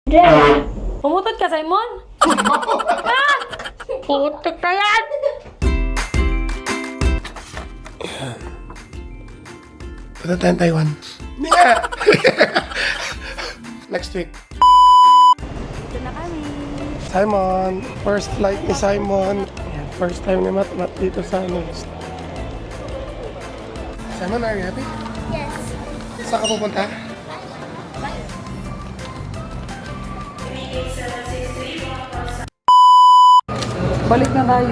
Pumutot ka, Simon? Ah! Putok ka yan! Punta tayong Taiwan. Hindi nga! Next week. Ito na kami. Simon. First flight ni Simon. Ayan, first time ni Mat dito sa Simon, are you happy? Yes. Saan ka pupunta? Balik na tayo.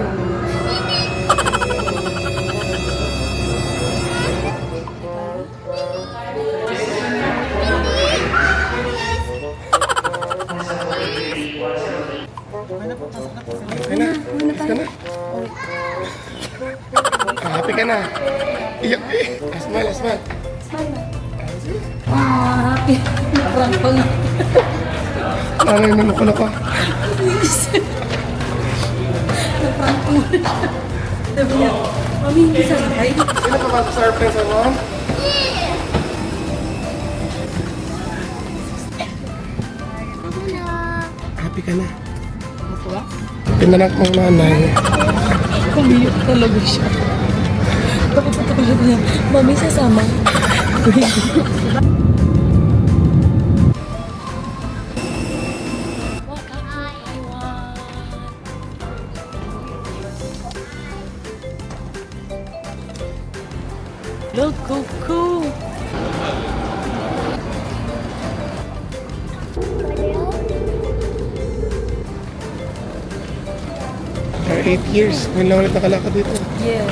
Okay na. Happy ka na. Happy ka na. Iyak eh. Smile, smile. Happy. Naprang ko na. Ano yung nanukula ka? Naprang ko na. Sabi niya, Mami, hindi sasakay. Sino pa ba sa airplane sa mo? Happy ka na. Pinanak ng nanay. Kumiyok talaga siya. Papapunta ko siya niya, Mami, sasama. Look, cool. For 8 years. Ngayon lang ulit nakalakad dito. Yes.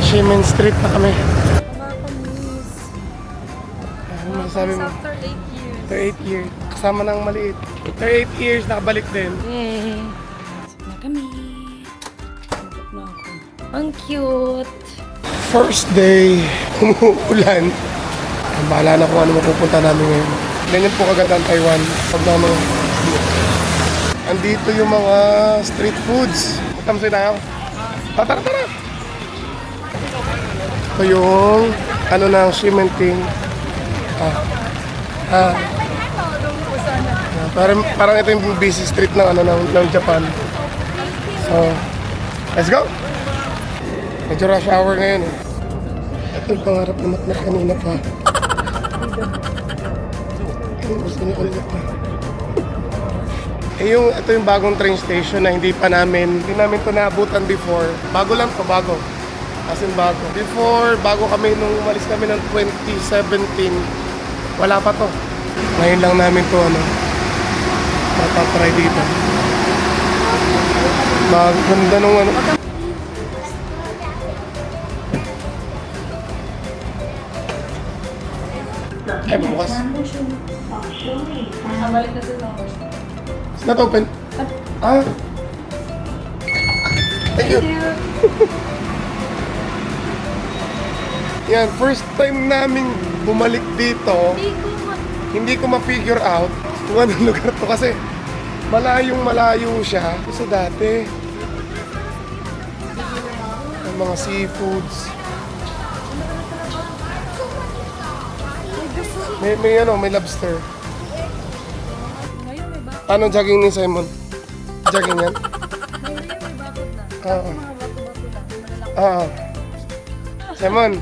Ximen Street na kami. Nakakamiss. Ano masasabi mo? After 8 years. After 8 years. Kasama ng maliit. After 8 years, nakabalik din. Yay! Pasok na kami. Pasok na ako. Ang cute. First day, umuulan. Ang bahala na kung ano mapupunta namin ngayon. Ganyan po kagad ang Taiwan. Pag naman, andito yung mga street foods. Tamsoy tayo. Tara, tara! Ito yung, ano na, cementing. Parang ito yung busy street ng, ano, ng Japan. So, let's go! Medyo rush hour ngayon eh. Ito yung pangarap na matmat kanina pa. Gusto niyo ulit pa. Ito yung bagong train station na hindi namin ito naabutan before. Bago lang to, bago. As in bago. Before, bago kami, nung umalis kami ng 2017, wala pa to. Ngayon lang namin to, matatry dito. Maganda nung Ay, bukas. Balik na sa number. It's not open. Thank you. Yan, first time naming bumalik dito. Hindi ko ma-figure out kung anong lugar to kasi malayo siya. Kasi dati, ang mga seafoods. May lobster. Ngayon may bakod. Paano jogging ni Simon? Jogging yan? Ngayon may bakod na. Oo. Mga bato-bato lang. Malalaki. Simon,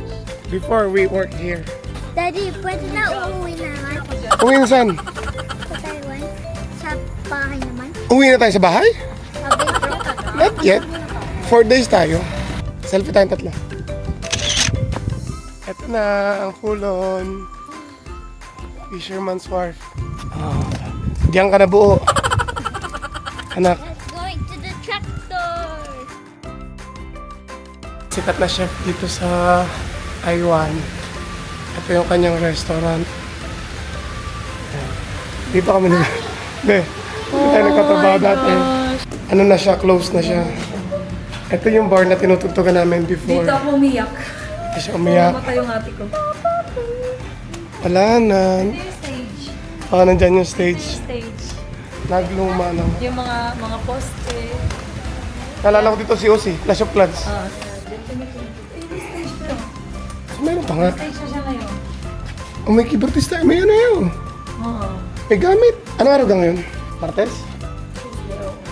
before we work here. Daddy, pwede na uuwi naman Uwi na saan? sa Taiwan? Sa bahay naman? Uwi na tayo sa bahay? Sabi ko. Not yet. 4 days tayo. Selfie tayong tatlo. Ito na ang kulon. Fisherman's Wharf. Diyan ka na buo. Anak. Going to the tractor. Sikat na chef dito sa Taiwan. Ito yung kanyang restaurant. Dito kami nila. Be, dito tayo nagtatrabaho dati. Ano na siya, close na siya. Ito yung bar na tinutugtugan namin before. Dito ako umiyak. Hindi siya umiyak. Mamatay yung ate ko. Wala na. Ito yung stage. Nandyan yung stage. Stage. Nagluma na. Yung mga poste. Naalala ko dito si Osi, Clash of Clans. Dito may stage na. Meron pa nga. Stage na siya ngayon. Oh, may keyboard tayo. May ano yun. Oo. May gamit. Ano araw ka ngayon? Martes?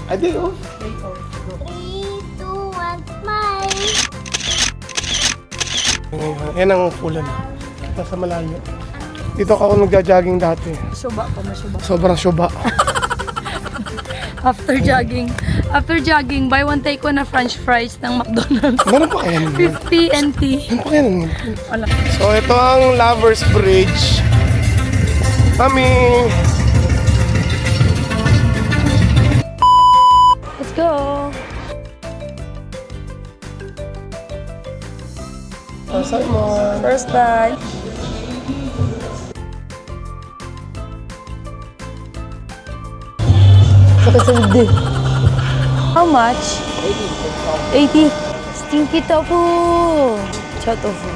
Ay, day off. 3, 2, 1, smile! Yan ang ulan. Nasa malayo. Dito ako nagja-jogging dati. Suba pa, masuba. Sobrang syuba. After jogging, buy one take one na french fries ng McDonald's. Meron pa kaya naman. 50 NT. Meron pa kaya naman. Wala. So, ito ang Lovers Bridge. Mami! Let's go! Saan mo? First bite. Kapasagdi. How much? 80. Stinky tofu. Chow tofu.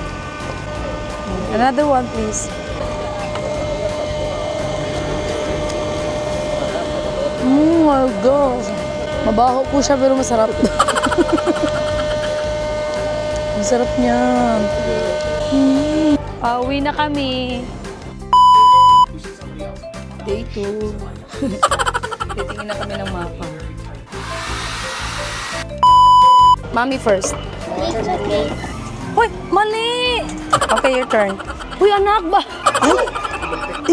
Another one, please. My God. Mabaho po siya pero masarap. Masarap niya. Pauwi na kami. Day 2. Titingin na kami ng mapa. Mommy first. It's okay. Hoy, mali! Okay, your turn. Uy, anak ba? Ay,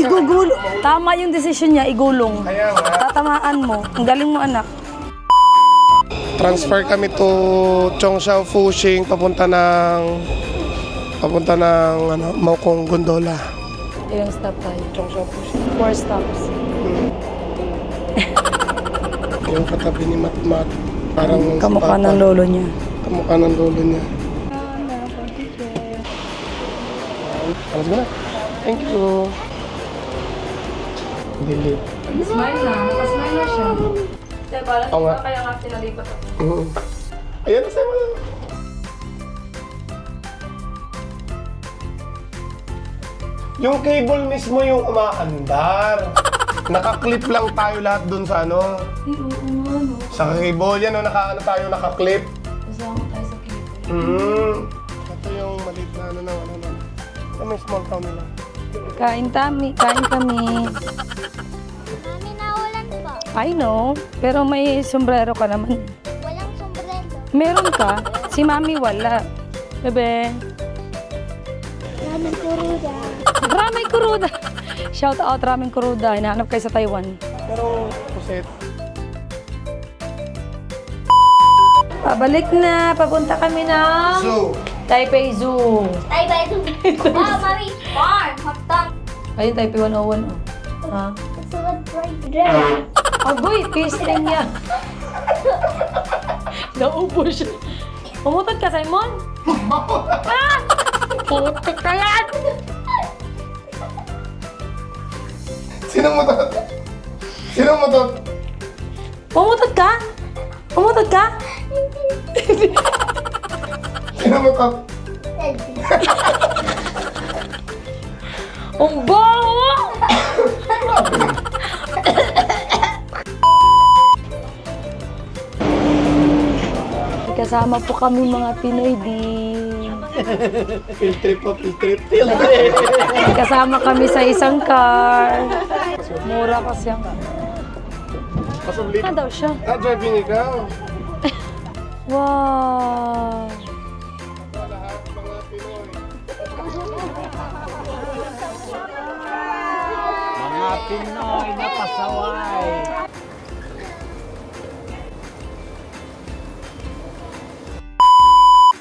igugulong. Tama yung decision niya, igulong. Kaya nga. Tatamaan mo. Ang galing mo, anak. Transfer kami to Chongsha Fushing papunta ng ano, Maokong Gondola. Ilang stop tayo? Chongsha Fushing. 4 stops. Yung katabi ni Matmat. Parang Kamukha ng lolo niya. Kamukha ng lolo niya. Alas mo na. Thank you. Delete. Smile na. Smile na siya. Diba, Oo nga. kaya nga pinalipat ako. Ayan, sa'yo mo. Yung cable mismo yung umaandar. Nakaklip lang tayo lahat dun sa ano. Ay, oo nga, no. Sa cable yan, no, tayo nakaklip. Kasama tayo sa cable. Ito yung maliit na ano na ano na. Ito may small town nila. Kain kami. Mami, naulan po. I know. Pero may sombrero ka naman. Walang sombrero. Meron ka. Si mami wala. Bebe. Raming kuruda. Ramay Kuruda. Shout out Raming Kuruda. Hinahanap kayo sa Taiwan. Pero, puset. Pabalik na. Papunta kami ng So, Taipei Zoo. Tay, bye. Wow, Mami. Farm. Hot dog. Ayun, Taipei 101. Oh. Ha? Sulat fried. Agoy, tasting niya. Naupo siya. Pumutot ka, Simon? Ah! Putik ka yan! sinong mo to? Sinong mo to? Pumutot ka? Pumutot ka? Sinong mo to? Ang bawa! Kasama po kami mga Pinoy din. Field trip po, field trip. Kasama kami sa isang car. Mura kasi ang... Pasublit. Ano daw siya? Driving ikaw. Wow! Lahat mga Pinoy. Mga Pinoy na pasaway.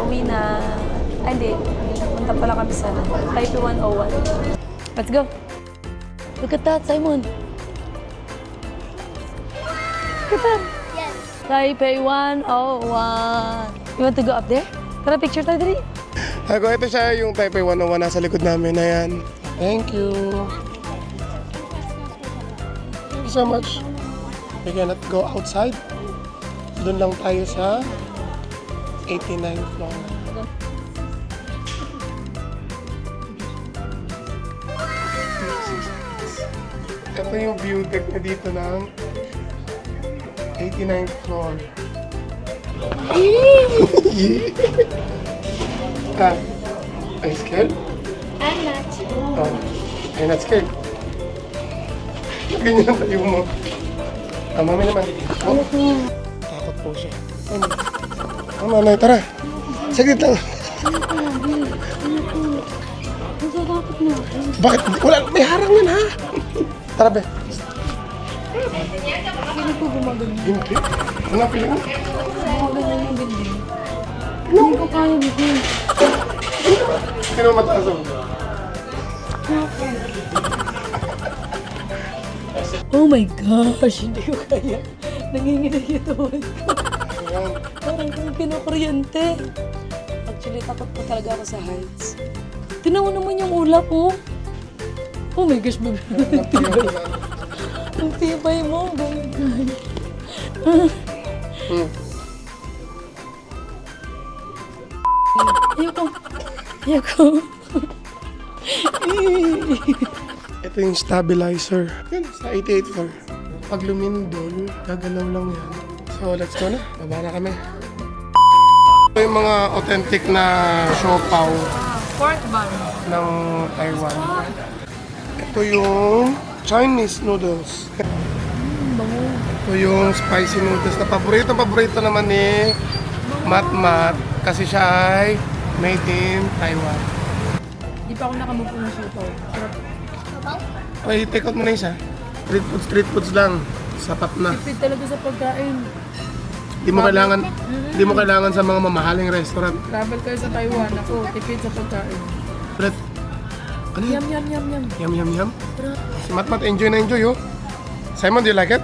Uwi na. Ay, hindi. Punta pala kami sa Taipei 101. Let's go. Look at that, Simon. Look at that. Yes. Taipei 101. You want to go up there? Tara, picture tayo dali. Ako, ito siya yung Taipei 101 nasa likod namin. Ayan. Thank you. Thank you so much. We cannot go outside. Doon lang tayo sa 89th floor. Ito yung view deck na dito ng 89th floor. Ah, are you scared? I'm not. Oh. You're not scared. Ganyan tayo mo. Mami naman. Oh. Takot po siya. Nanay, tara. Saglit lang. Natatakot na ako. Bakit? Wala, may harang yan ha. Tara be. Hindi ko gumagano. Hindi. Ano piling? Gumagano yung building. Hindi ko kaya dito. Sino mataas ako? Oh my gosh, hindi ko kaya. Nanginginig ito. Ayan. Parang kung kinukuryente. Actually, takot po talaga ako sa heights. Tingnan mo naman yung ulap, oh. Oh my gosh, baby. Ang tibay mo. Ayoko. Ayoko. Ito yung stabilizer. Yan, sa 88 floor. Pag lumindol, gagalaw lang yan. So, let's go na. Baba na kami. Ito yung mga authentic na siopaw Pork bun. ng Taiwan. Ito yung Chinese noodles. Ito yung spicy noodles na paborito naman ni Mat kasi siya ay made in Taiwan. Di pa ako nakamupo ng sipa. Okay, take out mo na isa. Street foods lang. Sapat na. Tipid talaga sa pagkain. Di mo kailangan sa mga mamahaling restaurant. Travel kayo sa Taiwan. Ako, tipid sa pagkain. Ulit. Ano yun? Yum, yum, yum, yum. Yum, yum, yum. Si Mat, enjoy na enjoy, oh. Simon, do you like it?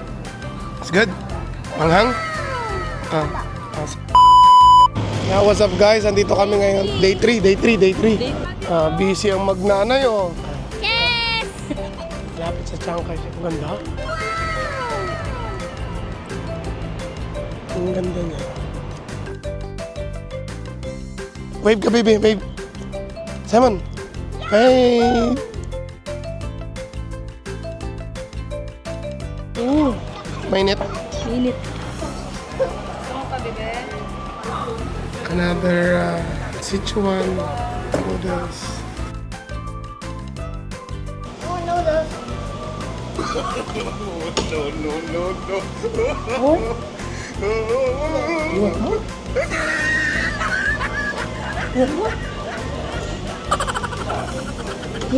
It's good? Manghang? Yeah, what's up guys? Andito kami ngayon. Day 3. Busy ang magnanay, oh. Yes! Lapit sa Chiangkai. Ang ganda. Ang ganda niya. Wave ka, baby. Wave. Simon. Hey. Mainit. Init. Another Sichuan noodles. Oh, noodles. You want more?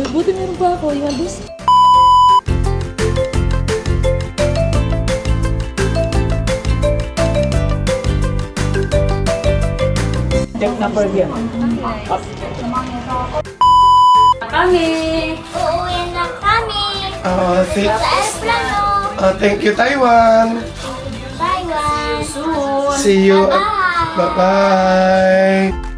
Buti meron pa ako. Yung albus. Check number yan. Kami! Uuwi na kami. Sa aeroplano. Thank you, Taiwan. Bye-bye. See you. Bye. Bye-bye.